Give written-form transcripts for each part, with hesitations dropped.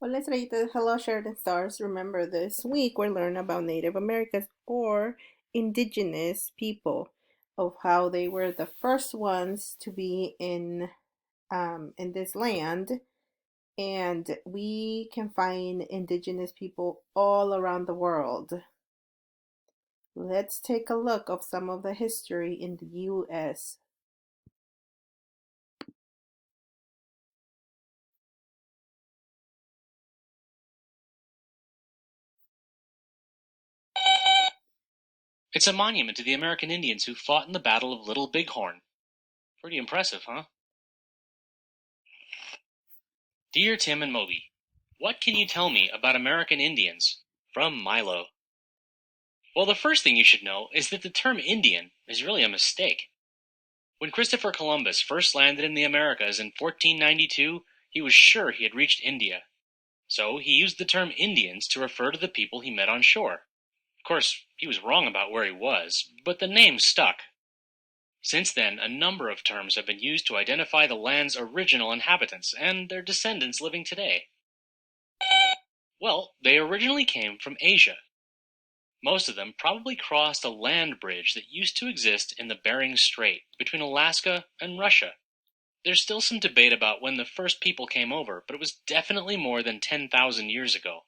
Hola estrellitas, hello Sheridan Stars. Remember, this week we're learning about Native Americans or indigenous people, of how they were the first ones to be in this land, and we can find indigenous people all around the world. Let's take a look of some of the history in the U.S. It's a monument to the American Indians who fought in the Battle of Little Bighorn. Pretty impressive, huh? Dear Tim and Moby, what can you tell me about American Indians? From Milo. Well, the first thing you should know is that the term Indian is really a mistake. When Christopher Columbus first landed in the Americas in 1492, he was sure he had reached India. So he used the term Indians to refer to the people he met on shore. Of course, he was wrong about where he was, but the name stuck. Since then, a number of terms have been used to identify the land's original inhabitants and their descendants living today. Well, they originally came from Asia. Most of them probably crossed a land bridge that used to exist in the Bering Strait between Alaska and Russia. There's still some debate about when the first people came over, but it was definitely more than 10,000 years ago.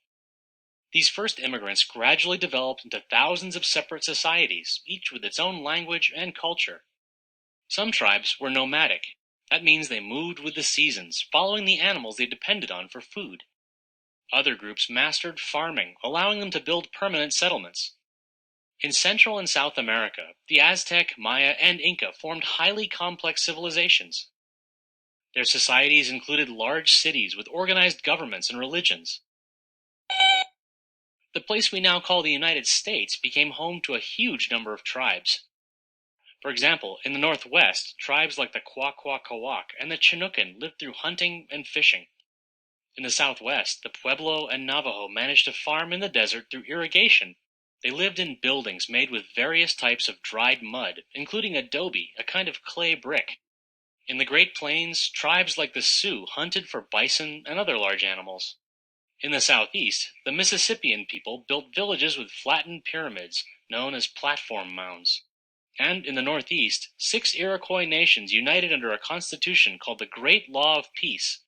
These first immigrants gradually developed into thousands of separate societies, each with its own language and culture. Some tribes were nomadic. That means they moved with the seasons, following the animals they depended on for food. Other groups mastered farming, allowing them to build permanent settlements. In Central and South America, the Aztec, Maya, and Inca formed highly complex civilizations. Their societies included large cities with organized governments and religions. The place we now call the United States became home to a huge number of tribes. For example, in the Northwest, tribes like the Kwakwaka'wakw and the Chinookan lived through hunting and fishing. In the Southwest, the Pueblo and Navajo managed to farm in the desert through irrigation. They lived in buildings made with various types of dried mud, including adobe, a kind of clay brick. In the Great Plains, tribes like the Sioux hunted for bison and other large animals. In the Southeast, the Mississippian people built villages with flattened pyramids, known as platform mounds. And in the Northeast, 6 Iroquois nations united under a constitution called the Great Law of Peace.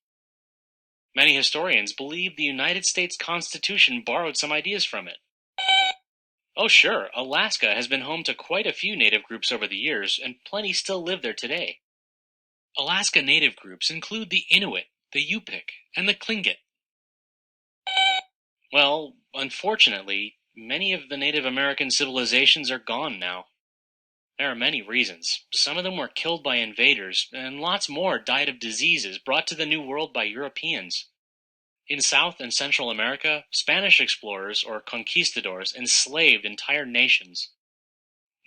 Many historians believe the United States Constitution borrowed some ideas from it. Oh sure, Alaska has been home to quite a few native groups over the years, and plenty still live there today. Alaska native groups include the Inuit, the Yupik, and the Tlingit. Well, unfortunately, many of the Native American civilizations are gone now. There are many reasons. Some of them were killed by invaders, and lots more died of diseases brought to the New World by Europeans. In South and Central America, Spanish explorers, or conquistadors, enslaved entire nations.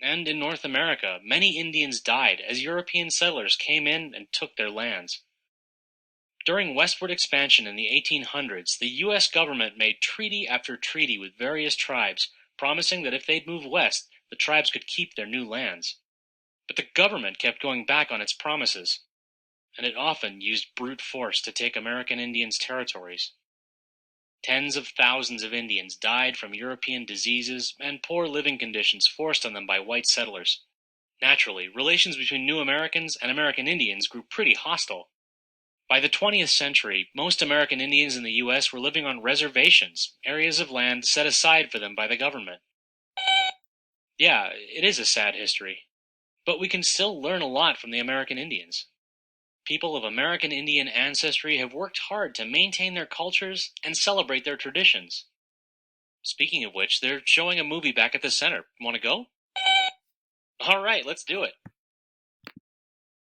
And in North America, many Indians died as European settlers came in and took their lands. During westward expansion in the 1800s, the U.S. government made treaty after treaty with various tribes, promising that if they'd move west, the tribes could keep their new lands. But the government kept going back on its promises, and it often used brute force to take American Indians' territories. Tens of thousands of Indians died from European diseases and poor living conditions forced on them by white settlers. Naturally, relations between new Americans and American Indians grew pretty hostile. By the 20th century, most American Indians in the U.S. were living on reservations, areas of land set aside for them by the government. Yeah, it is a sad history. But we can still learn a lot from the American Indians. People of American Indian ancestry have worked hard to maintain their cultures and celebrate their traditions. Speaking of which, they're showing a movie back at the center. Want to go? Alright, let's do it.